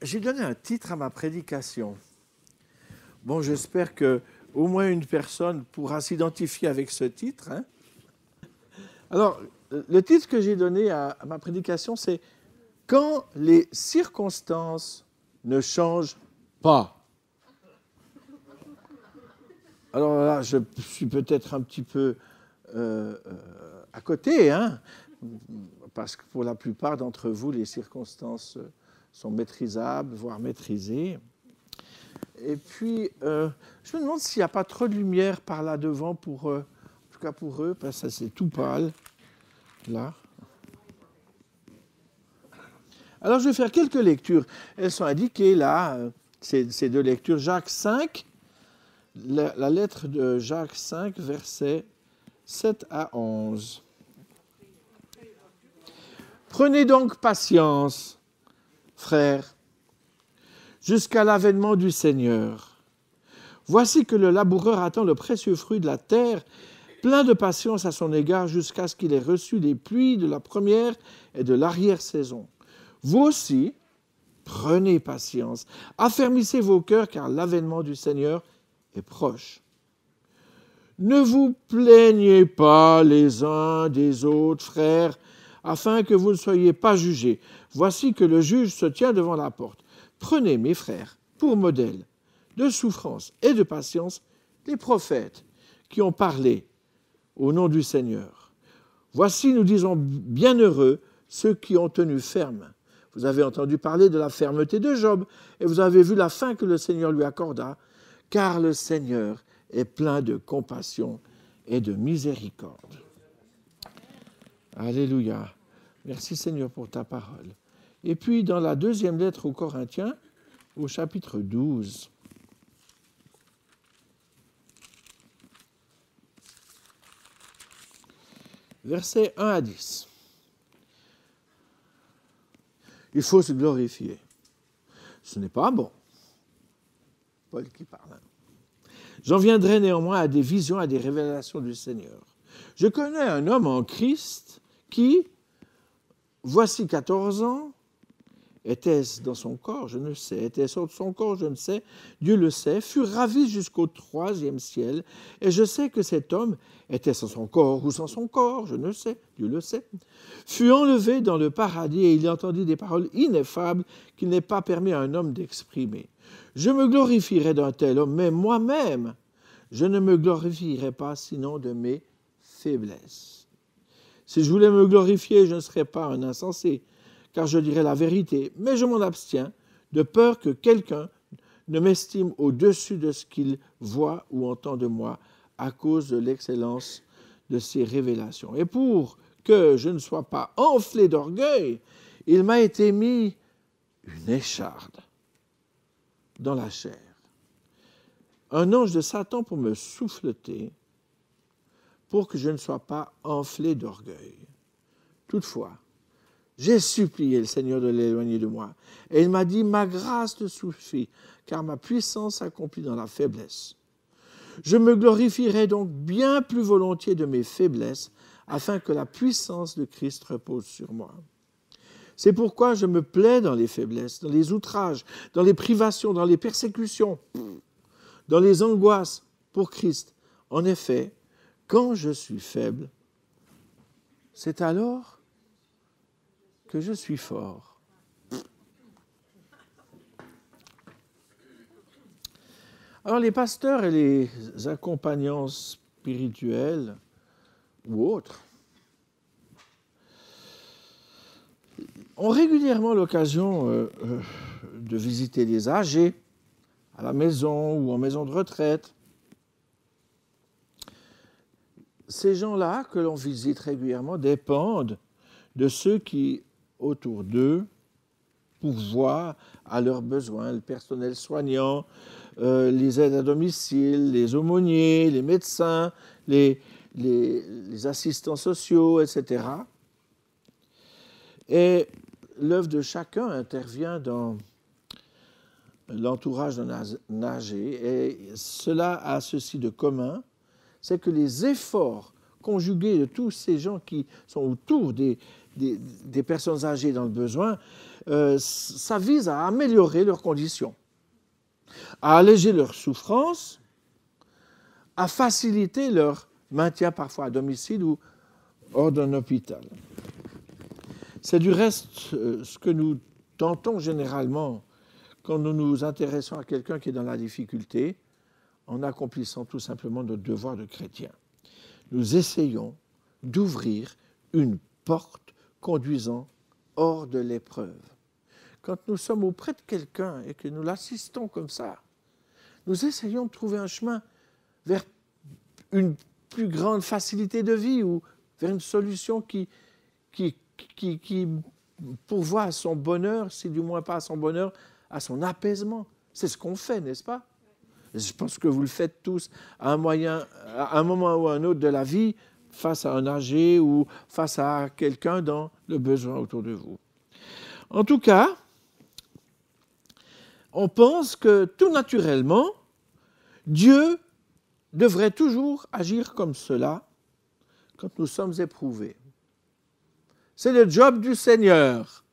j'ai donné un titre à ma prédication. Bon, j'espère que au moins une personne pourra s'identifier avec ce titre. Hein. Alors, le titre que j'ai donné à ma prédication, c'est « Quand les circonstances ne changent pas ». Alors là, je suis peut-être un petit peu à côté, hein, parce que pour la plupart d'entre vous, les circonstances sont maîtrisables, voire maîtrisées. Et puis, je me demande s'il n'y a pas trop de lumière par là devant, en tout cas pour eux, parce que c'est tout pâle, là. Alors, je vais faire quelques lectures. Elles sont indiquées là, ces deux lectures. Jacques 5, la lettre de Jacques 5, versets 7 à 11. Prenez donc patience, frères, jusqu'à l'avènement du Seigneur. Voici que le laboureur attend le précieux fruit de la terre, plein de patience à son égard, jusqu'à ce qu'il ait reçu les pluies de la première et de l'arrière-saison. Vous aussi, prenez patience, affermissez vos cœurs, car l'avènement du Seigneur est proche. Ne vous plaignez pas les uns des autres, frères, afin que vous ne soyez pas jugés. Voici que le juge se tient devant la porte. Prenez, mes frères, pour modèle de souffrance et de patience les prophètes qui ont parlé au nom du Seigneur. Voici, nous disons, bienheureux ceux qui ont tenu ferme. Vous avez entendu parler de la fermeté de Job et vous avez vu la fin que le Seigneur lui accorda, car le Seigneur est plein de compassion et de miséricorde. Alléluia. Merci Seigneur pour ta parole. Et puis dans la deuxième lettre aux Corinthiens, au chapitre 12, versets 1 à 10. Il faut se glorifier. Ce n'est pas bon. Paul qui parle. J'en viendrai néanmoins à des visions, à des révélations du Seigneur. Je connais un homme en Christ qui, voici 14 ans, était-ce dans son corps, je ne sais, était-ce hors de son corps, je ne sais, Dieu le sait, fut ravi jusqu'au 3e ciel, et je sais que cet homme, était-ce dans son corps ou sans son corps, je ne sais, Dieu le sait, fut enlevé dans le paradis, et il entendit des paroles ineffables qu'il n'est pas permis à un homme d'exprimer. Je me glorifierai d'un tel homme, mais moi-même, je ne me glorifierai pas sinon de mes faiblesses. Si je voulais me glorifier, je ne serais pas un insensé, car je dirais la vérité, mais je m'en abstiens, de peur que quelqu'un ne m'estime au-dessus de ce qu'il voit ou entend de moi, à cause de l'excellence de ses révélations. Et pour que je ne sois pas enflé d'orgueil, il m'a été mis une écharde dans la chair, un ange de Satan pour me souffleter, pour que je ne sois pas enflé d'orgueil. Toutefois, j'ai supplié le Seigneur de l'éloigner de moi. Et il m'a dit, ma grâce te suffit, car ma puissance s'accomplit dans la faiblesse. Je me glorifierai donc bien plus volontiers de mes faiblesses, afin que la puissance de Christ repose sur moi. C'est pourquoi je me plais dans les faiblesses, dans les outrages, dans les privations, dans les persécutions, dans les angoisses pour Christ. En effet, quand je suis faible, c'est alors que je suis fort. Alors les pasteurs et les accompagnants spirituels ou autres ont régulièrement l'occasion de visiter les âgés à la maison ou en maison de retraite. Ces gens-là que l'on visite régulièrement dépendent de ceux qui, autour d'eux, pourvoient à leurs besoins, le personnel soignant, les aides à domicile, les aumôniers, les médecins, les assistants sociaux, etc. Et l'œuvre de chacun intervient dans l'entourage d'un âgé, et cela a ceci de commun, c'est que les efforts conjuguée de tous ces gens qui sont autour des personnes âgées dans le besoin, ça vise à améliorer leurs conditions, à alléger leurs souffrances, à faciliter leur maintien parfois à domicile ou hors d'un hôpital. C'est du reste ce que nous tentons généralement quand nous nous intéressons à quelqu'un qui est dans la difficulté, en accomplissant tout simplement notre devoir de chrétien. Nous essayons d'ouvrir une porte conduisant hors de l'épreuve. Quand nous sommes auprès de quelqu'un et que nous l'assistons comme ça, nous essayons de trouver un chemin vers une plus grande facilité de vie ou vers une solution qui pourvoit à son bonheur, si du moins pas à son bonheur, à son apaisement. C'est ce qu'on fait, n'est-ce pas? Je pense que vous le faites tous à un moment ou à un autre de la vie, face à un âgé ou face à quelqu'un dans le besoin autour de vous. En tout cas, on pense que tout naturellement, Dieu devrait toujours agir comme cela quand nous sommes éprouvés. C'est le job du Seigneur.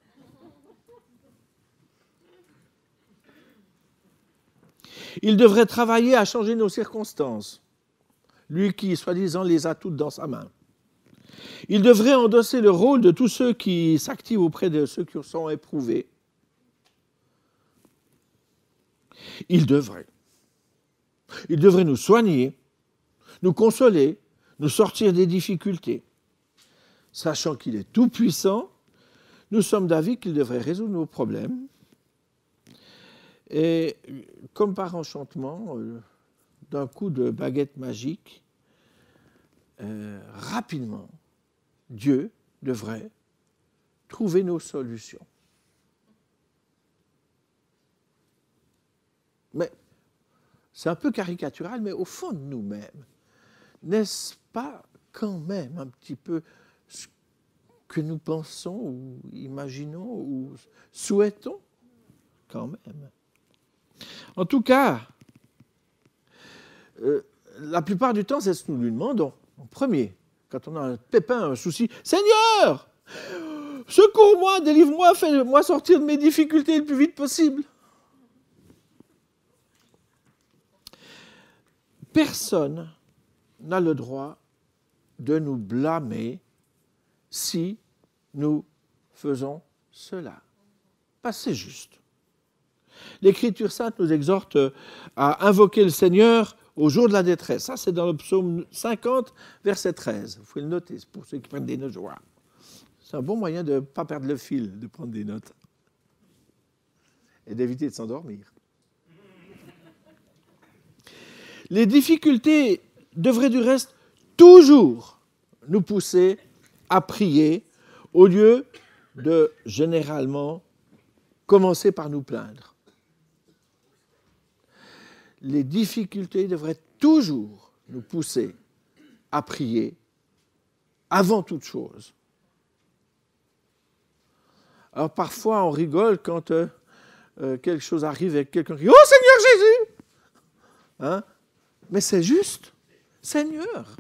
Il devrait travailler à changer nos circonstances, lui qui, soi-disant, les a toutes dans sa main. Il devrait endosser le rôle de tous ceux qui s'activent auprès de ceux qui sont éprouvés. Il devrait nous soigner, nous consoler, nous sortir des difficultés. Sachant qu'il est tout-puissant, nous sommes d'avis qu'il devrait résoudre nos problèmes. Et comme par enchantement, d'un coup de baguette magique, rapidement, Dieu devrait trouver nos solutions. Mais c'est un peu caricatural, mais au fond de nous-mêmes, n'est-ce pas quand même un petit peu ce que nous pensons ou imaginons ou souhaitons quand même? En tout cas, la plupart du temps, c'est ce que nous lui demandons. En premier, quand on a un pépin, un souci, « Seigneur, secours-moi, délivre-moi, fais-moi sortir de mes difficultés le plus vite possible. » Personne n'a le droit de nous blâmer si nous faisons cela. Parce que c'est juste. L'Écriture sainte nous exhorte à invoquer le Seigneur au jour de la détresse. Ça, c'est dans le psaume 50, verset 13. Vous pouvez le noter, pour ceux qui prennent des notes. C'est un bon moyen de ne pas perdre le fil, de prendre des notes. Et d'éviter de s'endormir. Les difficultés devraient du reste toujours nous pousser à prier au lieu de généralement commencer par nous plaindre. Les difficultés devraient toujours nous pousser à prier avant toute chose. Alors parfois on rigole quand quelque chose arrive et quelqu'un dit « Oh Seigneur Jésus !» Hein? Mais c'est juste, Seigneur.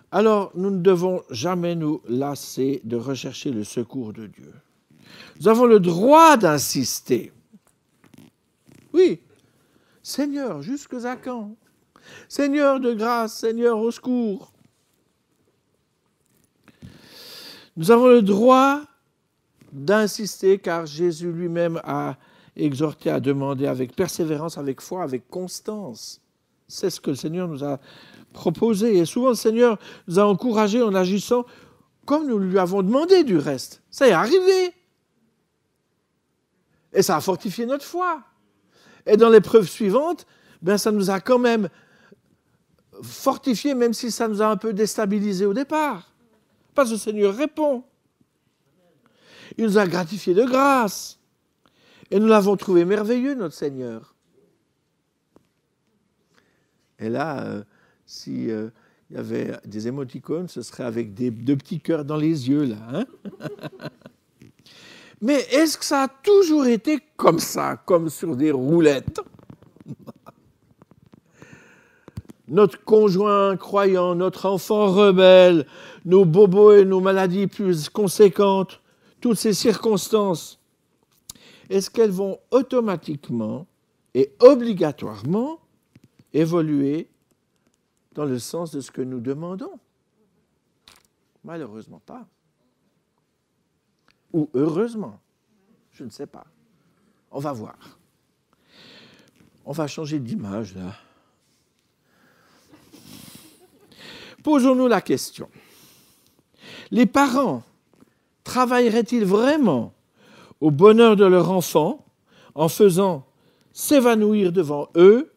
Alors nous ne devons jamais nous lasser de rechercher le secours de Dieu. Nous avons le droit d'insister. Oui, Seigneur, jusque à quand? Seigneur de grâce, Seigneur au secours. Nous avons le droit d'insister car Jésus lui-même a exhorté à demander avec persévérance, avec foi, avec constance. C'est ce que le Seigneur nous a proposé. Et souvent, le Seigneur nous a encouragés en agissant comme nous lui avons demandé du reste. Ça est arrivé. Et ça a fortifié notre foi. Et dans l'épreuve suivante, ben ça nous a quand même fortifié, même si ça nous a un peu déstabilisé au départ. Parce que le Seigneur répond. Il nous a gratifié de grâce. Et nous l'avons trouvé merveilleux, notre Seigneur. Et là, s'il y avait des émoticônes, ce serait avec deux petits cœurs dans les yeux, là. Hein? Mais est-ce que ça a toujours été comme ça, comme sur des roulettes? notre conjoint croyant, notre enfant rebelle, nos bobos et nos maladies plus conséquentes, toutes ces circonstances, est-ce qu'elles vont automatiquement et obligatoirement évoluer dans le sens de ce que nous demandons? Malheureusement pas. Ou heureusement, je ne sais pas. On va voir. On va changer d'image là. Posons-nous la question. Les parents travailleraient-ils vraiment au bonheur de leur enfant en faisant s'évanouir devant eux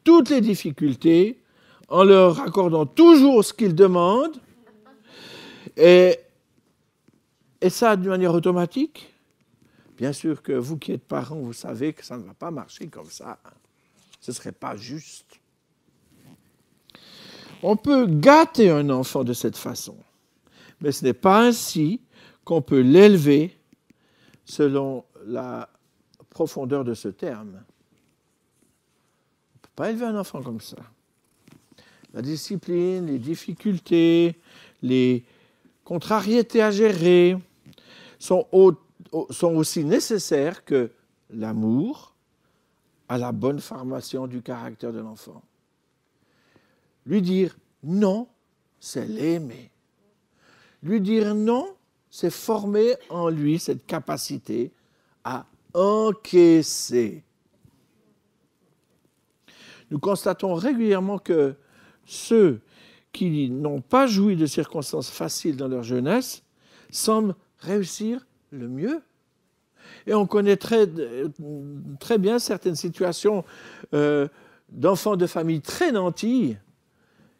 toutes les difficultés, en leur accordant toujours ce qu'ils demandent, et ça de manière automatique? Bien sûr que vous qui êtes parents, vous savez que ça ne va pas marcher comme ça. Ce ne serait pas juste. On peut gâter un enfant de cette façon, mais ce n'est pas ainsi qu'on peut l'élever selon la profondeur de ce terme. On ne peut pas élever un enfant comme ça. La discipline, les difficultés, les contrariétés à gérer sont aussi nécessaires que l'amour à la bonne formation du caractère de l'enfant. Lui dire non, c'est l'aimer. Lui dire non, c'est former en lui cette capacité à encaisser. Nous constatons régulièrement que ceux qui n'ont pas joui de circonstances faciles dans leur jeunesse semblent réussir le mieux. Et on connaît très bien certaines situations d'enfants de familles très nantis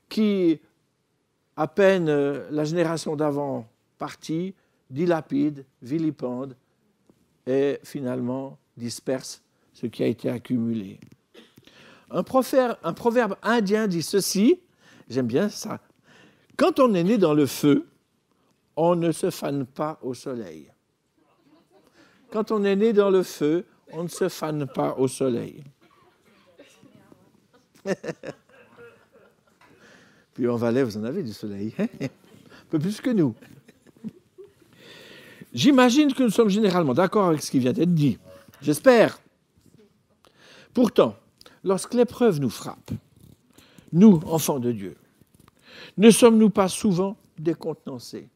qui, à peine la génération d'avant partie, dilapident, vilipendent et finalement dispersent ce qui a été accumulé. Un proverbe indien dit ceci, j'aime bien ça: quand on est né dans le feu, on ne se fane pas au soleil. Quand on est né dans le feu, on ne se fane pas au soleil. Puis en Valais, vous en avez du soleil, hein? Un peu plus que nous. J'imagine que nous sommes généralement d'accord avec ce qui vient d'être dit. J'espère. Pourtant, lorsque l'épreuve nous frappe, nous, enfants de Dieu, ne sommes-nous pas souvent décontenancés?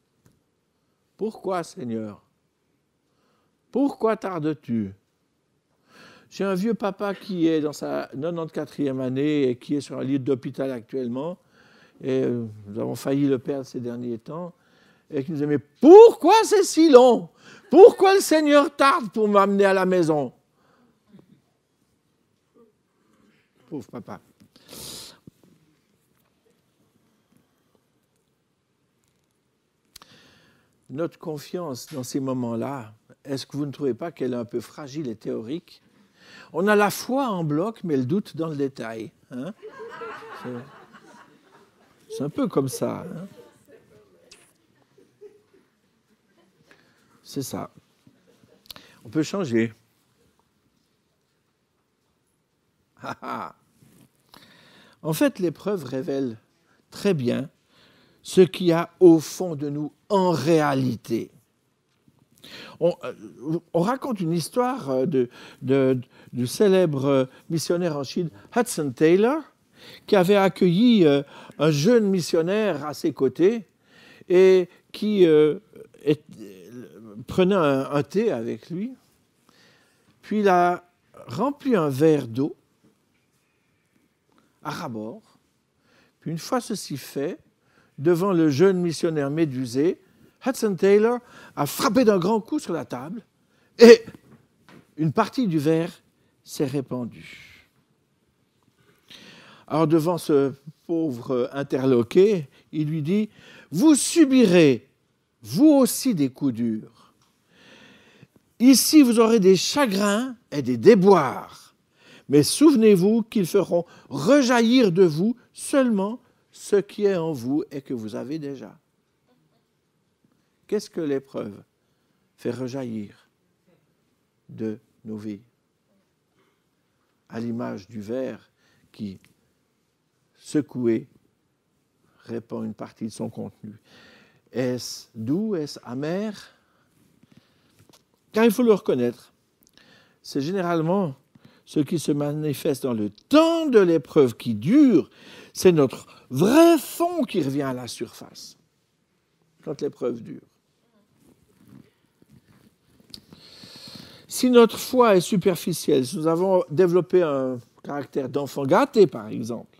Pourquoi, Seigneur? Pourquoi tardes-tu? J'ai un vieux papa qui est dans sa 94e année et qui est sur un lit d'hôpital actuellement. Et nous avons failli le perdre ces derniers temps. Et qui nous dit, mais pourquoi c'est si long? Pourquoi le Seigneur tarde pour m'amener à la maison? Pauvre papa. Notre confiance dans ces moments-là, est-ce que vous ne trouvez pas qu'elle est un peu fragile et théorique? On a la foi en bloc, mais le doute dans le détail. Hein? C'est un peu comme ça. Hein? C'est ça. On peut changer. En fait, l'épreuve révèle très bien ce qu'il y a au fond de nous en réalité. On raconte une histoire du célèbre missionnaire en Chine, Hudson Taylor, qui avait accueilli un jeune missionnaire à ses côtés et qui prenait un thé avec lui. Puis il a rempli un verre d'eau à ras-bord. Puis une fois ceci fait, devant le jeune missionnaire médusé, Hudson Taylor a frappé d'un grand coup sur la table et une partie du verre s'est répandue. Alors devant ce pauvre interloqué, il lui dit « Vous subirez, vous aussi, des coups durs. Ici, vous aurez des chagrins et des déboires, mais souvenez-vous qu'ils feront rejaillir de vous seulement ce qui est en vous et que vous avez déjà. » Qu'est-ce que l'épreuve fait rejaillir de nos vies? À l'image du verre qui secoué, répand une partie de son contenu. Est-ce doux, est-ce amer? Car il faut le reconnaître, c'est généralement ce qui se manifeste dans le temps de l'épreuve qui dure, c'est notre vrai fond qui revient à la surface quand l'épreuve dure. Si notre foi est superficielle, si nous avons développé un caractère d'enfant gâté, par exemple,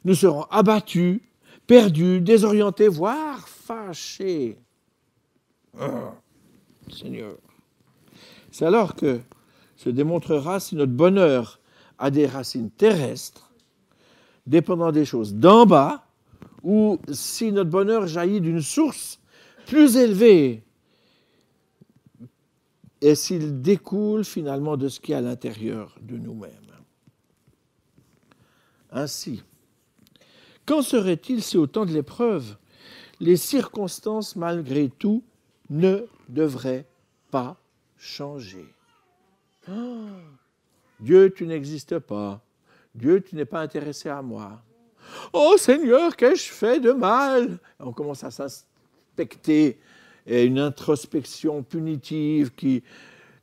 nous serons abattus, perdus, désorientés, voire fâchés. Ah, Seigneur. C'est alors que se démontrera si notre bonheur a des racines terrestres, dépendant des choses d'en bas, ou si notre bonheur jaillit d'une source plus élevée, et s'il découle finalement de ce qui est à l'intérieur de nous-mêmes. Ainsi, qu'en serait-il si au temps de l'épreuve, les circonstances, malgré tout, ne devraient pas changer? Oh, Dieu, tu n'existes pas. Dieu, tu n'es pas intéressé à moi. Oh Seigneur, qu'ai-je fait de mal? On commence à s'inspecter, et une introspection punitive qui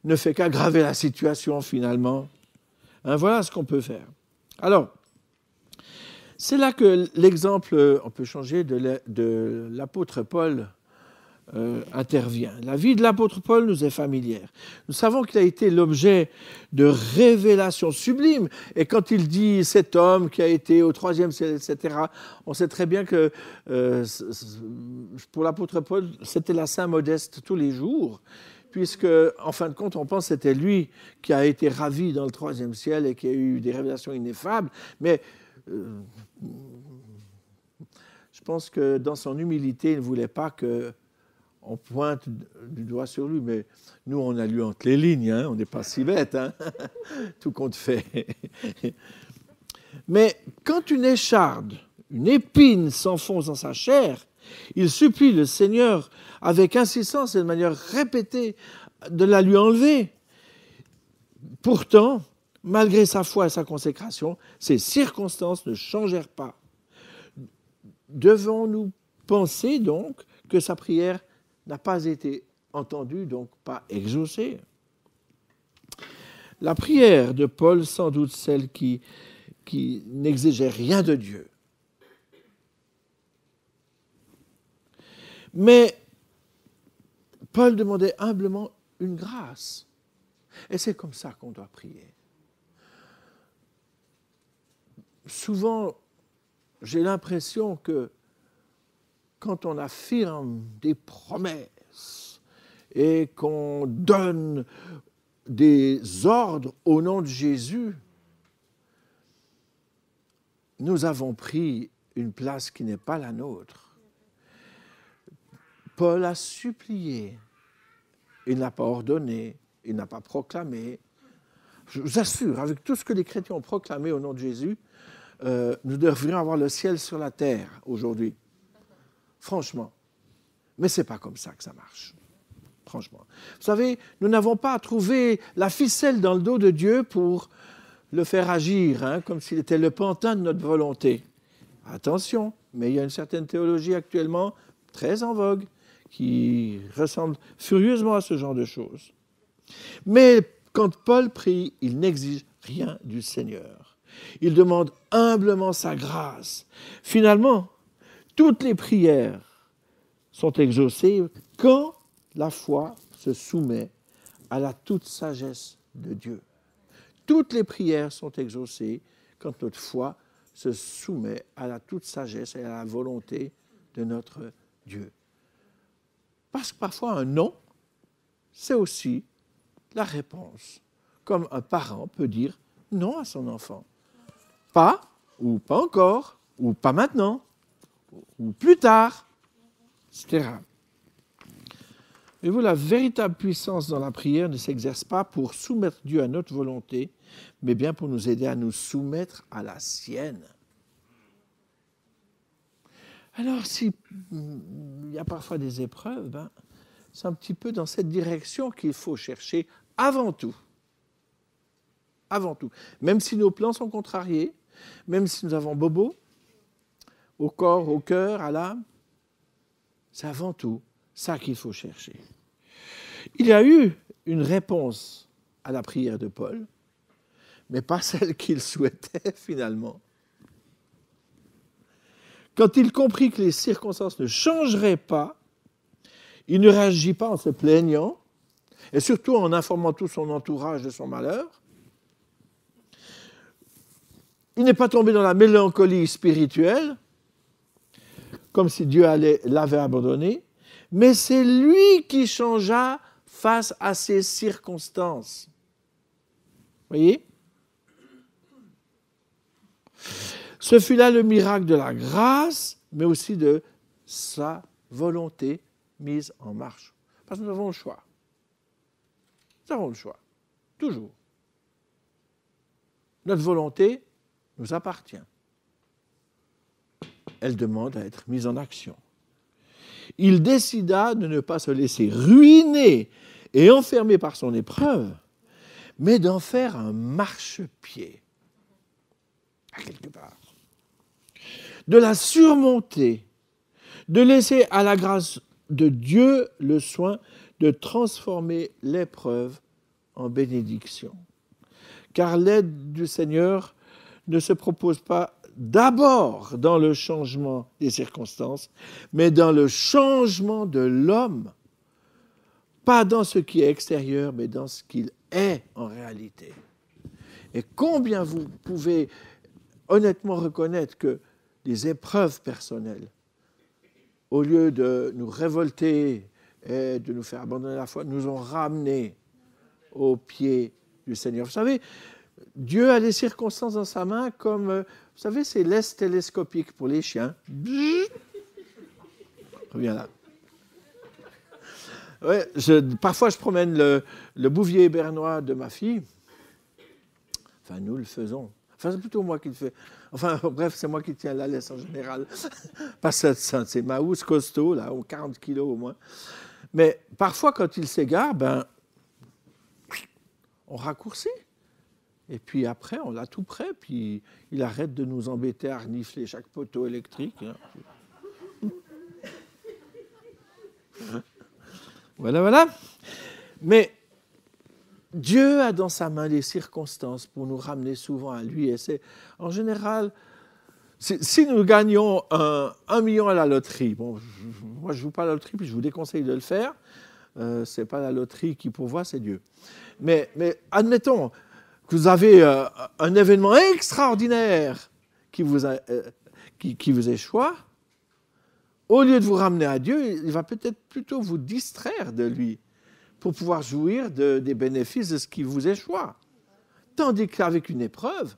ne fait qu'aggraver la situation finalement. Voilà ce qu'on peut faire. Alors, c'est là que l'exemple, on peut changer, de l'apôtre Paul intervient. La vie de l'apôtre Paul nous est familière. Nous savons qu'il a été l'objet de révélations sublimes. Et quand il dit cet homme qui a été au 3e ciel, etc., on sait très bien que pour l'apôtre Paul, c'était la Saint Modeste tous les jours, puisque, en fin de compte, on pense que c'était lui qui a été ravi dans le 3e ciel et qui a eu des révélations ineffables. Mais je pense que dans son humilité, il ne voulait pas qu'on pointe du doigt sur lui, mais nous, on a lu entre les lignes, hein, on n'est pas si bête, hein, tout compte fait. Mais quand une écharde, une épine s'enfonce dans sa chair, il supplie le Seigneur avec insistance et de manière répétée de la lui enlever. Pourtant, malgré sa foi et sa consécration, ces circonstances ne changèrent pas. Devons-nous penser donc que sa prière n'a pas été entendue, donc pas exaucée? La prière de Paul, sans doute celle qui n'exigeait rien de Dieu. Mais Paul demandait humblement une grâce. Et c'est comme ça qu'on doit prier. Souvent, j'ai l'impression que quand on affirme des promesses et qu'on donne des ordres au nom de Jésus, nous avons pris une place qui n'est pas la nôtre. Paul a supplié, il n'a pas ordonné, il n'a pas proclamé. Je vous assure, avec tout ce que les chrétiens ont proclamé au nom de Jésus, nous devrions avoir le ciel sur la terre aujourd'hui. Franchement. Mais ce n'est pas comme ça que ça marche. Franchement. Vous savez, nous n'avons pas trouvé la ficelle dans le dos de Dieu pour le faire agir, hein, comme s'il était le pantin de notre volonté. Attention, mais il y a une certaine théologie actuellement très en vogue qui ressemble furieusement à ce genre de choses. Mais quand Paul prie, il n'exige rien du Seigneur. Il demande humblement sa grâce. Finalement, toutes les prières sont exaucées quand la foi se soumet à la toute sagesse de Dieu. Toutes les prières sont exaucées quand notre foi se soumet à la toute sagesse et à la volonté de notre Dieu. Parce que parfois un non, c'est aussi la réponse. Comme un parent peut dire non à son enfant. Pas, ou pas encore, ou pas maintenant, ou plus tard, etc. Et vous, la véritable puissance dans la prière ne s'exerce pas pour soumettre Dieu à notre volonté, mais bien pour nous aider à nous soumettre à la sienne. Alors, s'il y a parfois des épreuves, c'est un petit peu dans cette direction qu'il faut chercher avant tout. Avant tout. Même si nos plans sont contrariés, même si nous avons bobo, au corps, au cœur, à l'âme. C'est avant tout ça qu'il faut chercher. Il y a eu une réponse à la prière de Paul, mais pas celle qu'il souhaitait finalement. Quand il comprit que les circonstances ne changeraient pas, il ne réagit pas en se plaignant, et surtout en informant tout son entourage de son malheur. Il n'est pas tombé dans la mélancolie spirituelle, comme si Dieu l'avait abandonné, mais c'est lui qui changea face à ces circonstances. Vous voyez ? Ce fut là le miracle de la grâce, mais aussi de sa volonté mise en marche. Parce que nous avons le choix. Nous avons le choix. Toujours. Notre volonté nous appartient. Elle demande à être mise en action. Il décida de ne pas se laisser ruiner et enfermer par son épreuve, mais d'en faire un marchepied, à quelque part. De la surmonter, de laisser à la grâce de Dieu le soin de transformer l'épreuve en bénédiction. Car l'aide du Seigneur ne se propose pas d'abord dans le changement des circonstances, mais dans le changement de l'homme, pas dans ce qui est extérieur, mais dans ce qu'il est en réalité. Et combien vous pouvez honnêtement reconnaître que les épreuves personnelles, au lieu de nous révolter et de nous faire abandonner la foi, nous ont ramenés aux pieds du Seigneur. Vous savez, Dieu a les circonstances dans sa main comme, vous savez, c'est l'aise télescopique pour les chiens. Reviens là. Ouais, parfois, je promène le bouvier bernois de ma fille. Enfin, nous le faisons. Enfin, c'est plutôt moi qui le fais. Enfin, bref, c'est moi qui tiens la laisse en général. Parce que c'est ma housse costaud, là, 40 kilos au moins. Mais parfois, quand il s'égare, on raccourcit. Et puis après, on l'a tout prêt, puis il arrête de nous embêter à renifler chaque poteau électrique. Voilà. Mais Dieu a dans sa main les circonstances pour nous ramener souvent à lui. Et c'est, en général, si nous gagnons 1 million à la loterie, bon, moi je ne joue pas à la loterie, puis je vous déconseille de le faire. Ce n'est pas la loterie qui pourvoit, c'est Dieu. Mais admettons que vous avez un événement extraordinaire qui vous échoue. Au lieu de vous ramener à Dieu, il va peut-être plutôt vous distraire de lui pour pouvoir jouir des bénéfices de ce qui vous échoue. Tandis qu'avec une épreuve,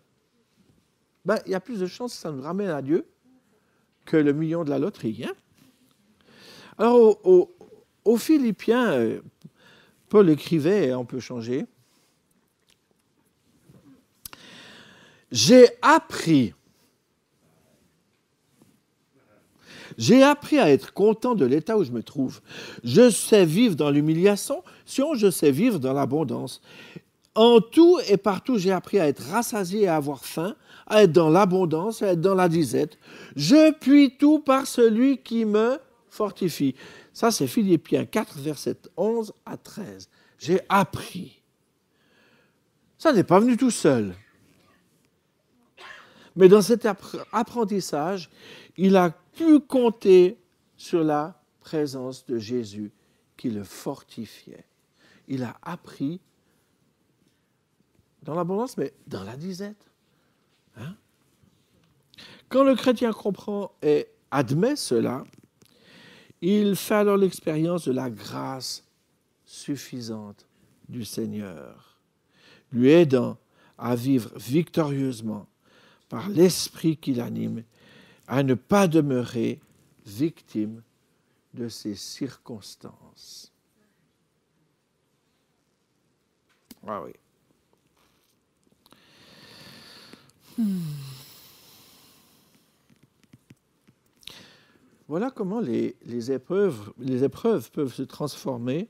il y a plus de chances que ça nous ramène à Dieu que le million de la loterie. Hein? Alors, aux Philippiens, Paul écrivait, et on peut changer, « J'ai appris à être content de l'état où je me trouve. Je sais vivre dans l'humiliation, je sais vivre dans l'abondance. En tout et partout, j'ai appris à être rassasié et à avoir faim, à être dans l'abondance, à être dans la disette. Je puis tout par celui qui me fortifie. » Ça, c'est Philippiens 4, versets 11 à 13. J'ai appris. Ça n'est pas venu tout seul. Mais dans cet apprentissage, il a pu compter sur la présence de Jésus qui le fortifiait. Il a appris dans l'abondance, mais dans la disette. Hein? Quand le chrétien comprend et admet cela, il fait alors l'expérience de la grâce suffisante du Seigneur, lui aidant à vivre victorieusement par l'esprit qui l'anime, à ne pas demeurer victime de ses circonstances. Ah oui. Voilà comment les épreuves peuvent se transformer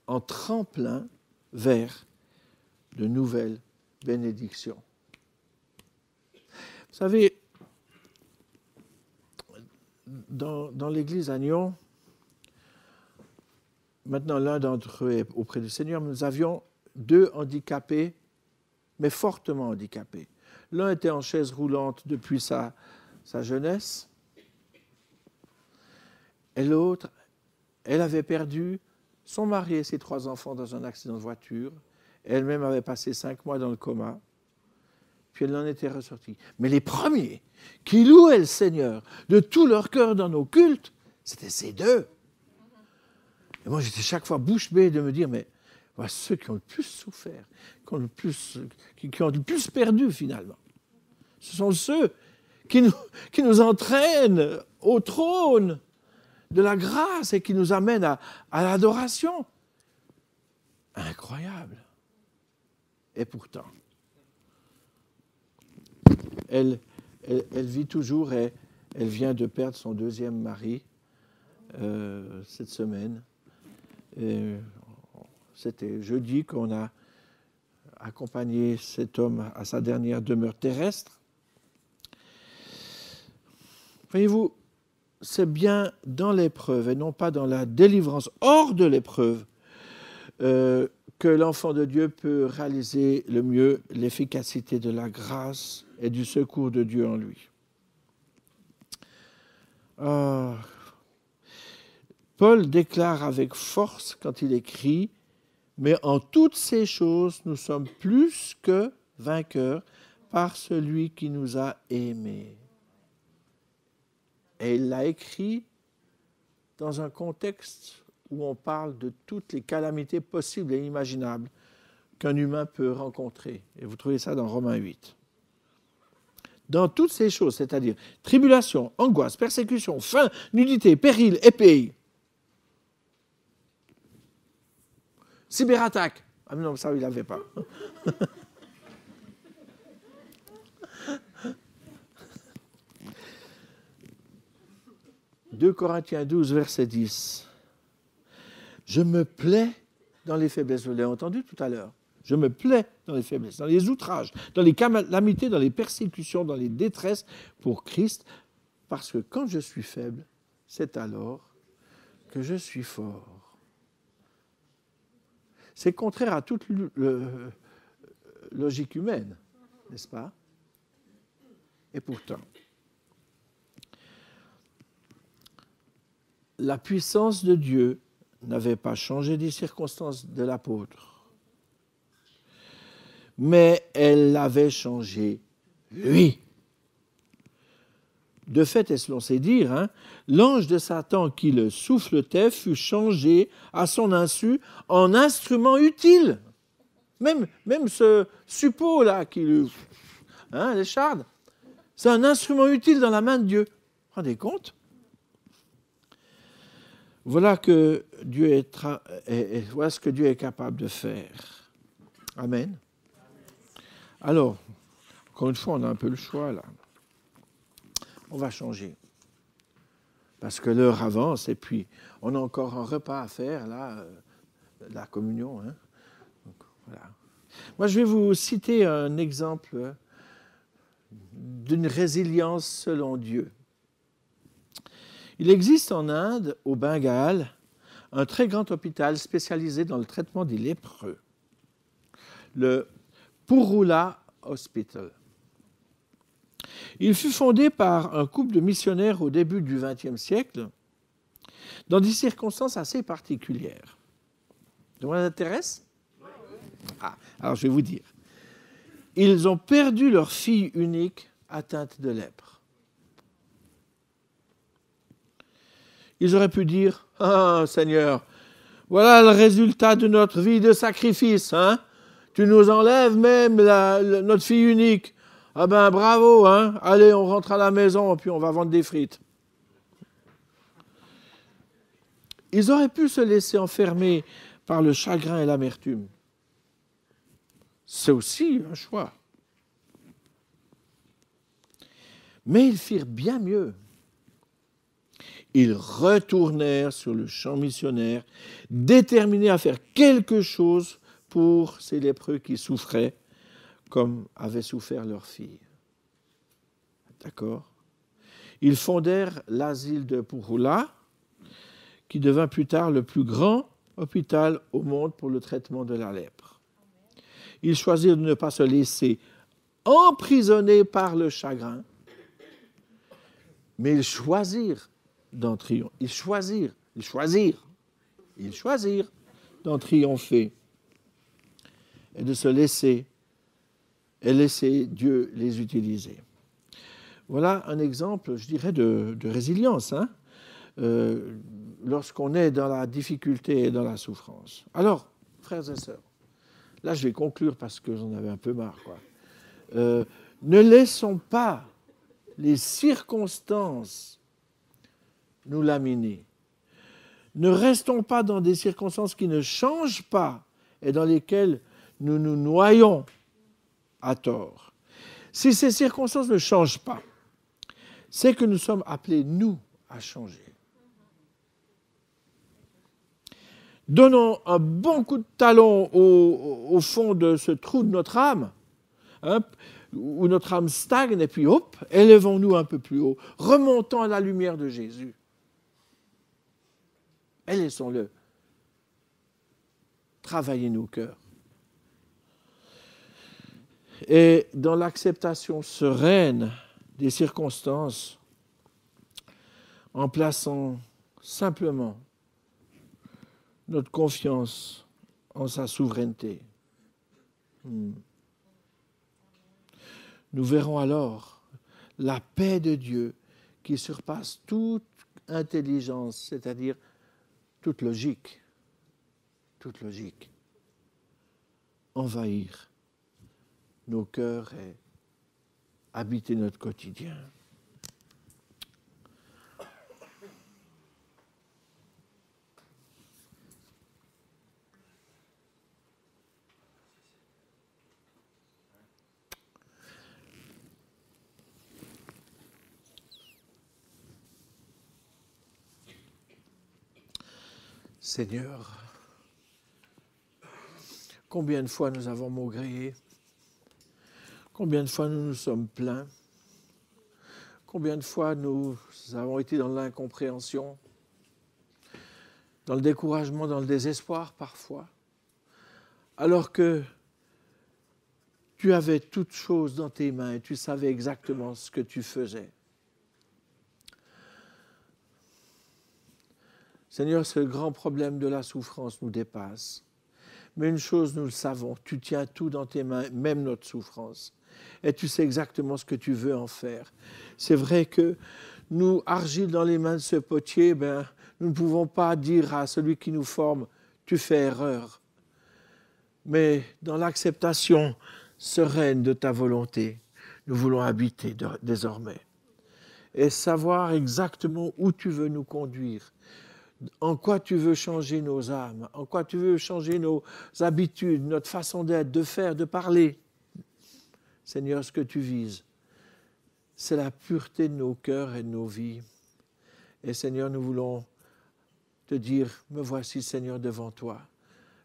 en tremplin vers de nouvelles bénédictions. Vous savez, dans l'église à Nyon, maintenant l'un d'entre eux est auprès du Seigneur, nous avions 2 handicapés, mais fortement handicapés. L'un était en chaise roulante depuis sa jeunesse, et l'autre, elle avait perdu son mari et ses 3 enfants dans un accident de voiture. Elle-même avait passé 5 mois dans le coma, puis elle en était ressortie. Mais les premiers qui louaient le Seigneur de tout leur cœur dans nos cultes, c'était ces 2. Et moi, j'étais chaque fois bouche bée de me dire, mais voilà, ceux qui ont le plus souffert, qui ont le plus perdu finalement, ce sont ceux qui nous entraînent au trône de la grâce et qui nous amènent à l'adoration. Incroyable. Et pourtant, elle vit toujours et elle vient de perdre son 2e mari cette semaine. C'était jeudi qu'on a accompagné cet homme à sa dernière demeure terrestre. Voyez-vous, c'est bien dans l'épreuve et non pas dans la délivrance hors de l'épreuve que l'enfant de Dieu peut réaliser le mieux l'efficacité de la grâce et du secours de Dieu en lui. Paul déclare avec force quand il écrit « Mais en toutes ces choses, nous sommes plus que vainqueurs par celui qui nous a aimés. » Et il l'a écrit dans un contexte où on parle de toutes les calamités possibles et inimaginables qu'un humain peut rencontrer. Et vous trouvez ça dans Romains 8. Dans toutes ces choses, c'est-à-dire tribulation, angoisse, persécution, faim, nudité, péril, épée, cyberattaque. Ah non, ça, il n'avait pas. 2 Corinthiens 12, verset 10. Je me plais dans les faiblesses. Vous l'avez entendu tout à l'heure. Je me plais dans les faiblesses, dans les outrages, dans les calamités, dans les persécutions, dans les détresses pour Christ, parce que quand je suis faible, c'est alors que je suis fort. C'est contraire à toute logique humaine, n'est-ce pas? Et pourtant, la puissance de Dieu n'avait pas changé les circonstances de l'apôtre, mais elle l'avait changé lui. De fait, et selon ses dires, l'ange de Satan qui le souffletait fut changé à son insu en instrument utile. Même ce suppôt-là qui lui... l'écharde, c'est un instrument utile dans la main de Dieu. Vous vous rendez compte? Voilà, voilà ce que Dieu est capable de faire. Amen. Alors, encore une fois, on a un peu le choix là. On va changer. Parce que l'heure avance et puis on a encore un repas à faire, là, la communion. Donc, voilà. Moi, je vais vous citer un exemple d'une résilience selon Dieu. Il existe en Inde, au Bengale, un très grand hôpital spécialisé dans le traitement des lépreux, le Purula Hospital. Il fut fondé par un couple de missionnaires au début du XXe siècle, dans des circonstances assez particulières. Ça vous intéresse? Alors je vais vous dire. Ils ont perdu leur fille unique atteinte de lèpre. Ils auraient pu dire « Ah, Seigneur, voilà le résultat de notre vie de sacrifice. Tu nous enlèves même notre fille unique. Ah ben bravo, allez, on rentre à la maison et puis on va vendre des frites. » Ils auraient pu se laisser enfermer par le chagrin et l'amertume. C'est aussi un choix. Mais ils firent bien mieux. Ils retournèrent sur le champ missionnaire, déterminés à faire quelque chose pour ces lépreux qui souffraient, comme avait souffert leur fille. D'accord? Ils fondèrent l'asile de Purula, qui devint plus tard le plus grand hôpital au monde pour le traitement de la lèpre. Ils choisirent de ne pas se laisser emprisonner par le chagrin, mais ils choisirent d'en triompher. Ils choisirent d'en triompher et de se laisser et laisser Dieu les utiliser. Voilà un exemple, je dirais, de résilience, hein, lorsqu'on est dans la difficulté et dans la souffrance. Alors, frères et sœurs, là je vais conclure parce que j'en avais un peu marre, quoi. Ne laissons pas les circonstances nous laminer. Ne restons pas dans des circonstances qui ne changent pas et dans lesquelles nous nous noyons à tort. Si ces circonstances ne changent pas, c'est que nous sommes appelés, nous, à changer. Donnons un bon coup de talon au fond de ce trou de notre âme, hein, où notre âme stagne, et puis hop, élevons-nous un peu plus haut, remontons à la lumière de Jésus. Et laissons-le travailler nos cœurs. Et dans l'acceptation sereine des circonstances, en plaçant simplement notre confiance en sa souveraineté, nous verrons alors la paix de Dieu qui surpasse toute intelligence, c'est-à-dire toute logique, envahir nos cœurs et habiter notre quotidien. Seigneur, combien de fois nous avons maugréé, combien de fois nous nous sommes plaints, combien de fois nous avons été dans l'incompréhension, dans le découragement, dans le désespoir parfois, alors que tu avais toutes choses dans tes mains et tu savais exactement ce que tu faisais. Seigneur, ce grand problème de la souffrance nous dépasse. Mais une chose, nous le savons, tu tiens tout dans tes mains, même notre souffrance. Et tu sais exactement ce que tu veux en faire. C'est vrai que nous, argile dans les mains de ce potier, nous ne pouvons pas dire à celui qui nous forme, tu fais erreur. Mais dans l'acceptation sereine de ta volonté, nous voulons habiter désormais. Et savoir exactement où tu veux nous conduire. En quoi tu veux changer nos âmes, en quoi tu veux changer nos habitudes, notre façon d'être, de faire, de parler. Seigneur, ce que tu vises, c'est la pureté de nos cœurs et de nos vies. Et Seigneur, nous voulons te dire, me voici Seigneur devant toi,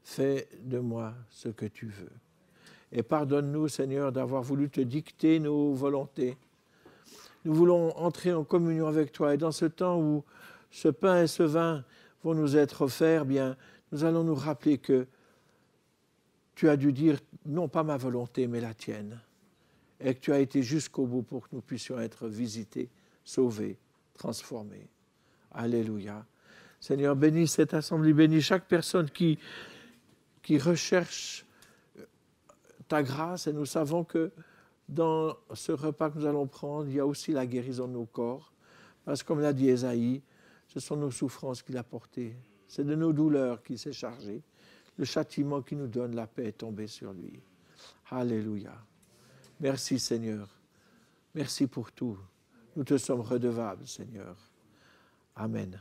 fais de moi ce que tu veux. Et pardonne-nous Seigneur d'avoir voulu te dicter nos volontés. Nous voulons entrer en communion avec toi et dans ce temps où ce pain et ce vin vont nous être offerts, nous allons nous rappeler que tu as dû dire, non pas ma volonté, mais la tienne. Et que tu as été jusqu'au bout pour que nous puissions être visités, sauvés, transformés. Alléluia. Seigneur, bénis cette assemblée, bénis chaque personne qui recherche ta grâce. Et nous savons que dans ce repas que nous allons prendre, il y a aussi la guérison de nos corps. Parce que comme l'a dit Ésaïe, ce sont nos souffrances qu'il a portées. C'est de nos douleurs qu'il s'est chargé. Le châtiment qui nous donne la paix est tombé sur lui. Alléluia. Merci Seigneur. Merci pour tout. Nous te sommes redevables, Seigneur. Amen.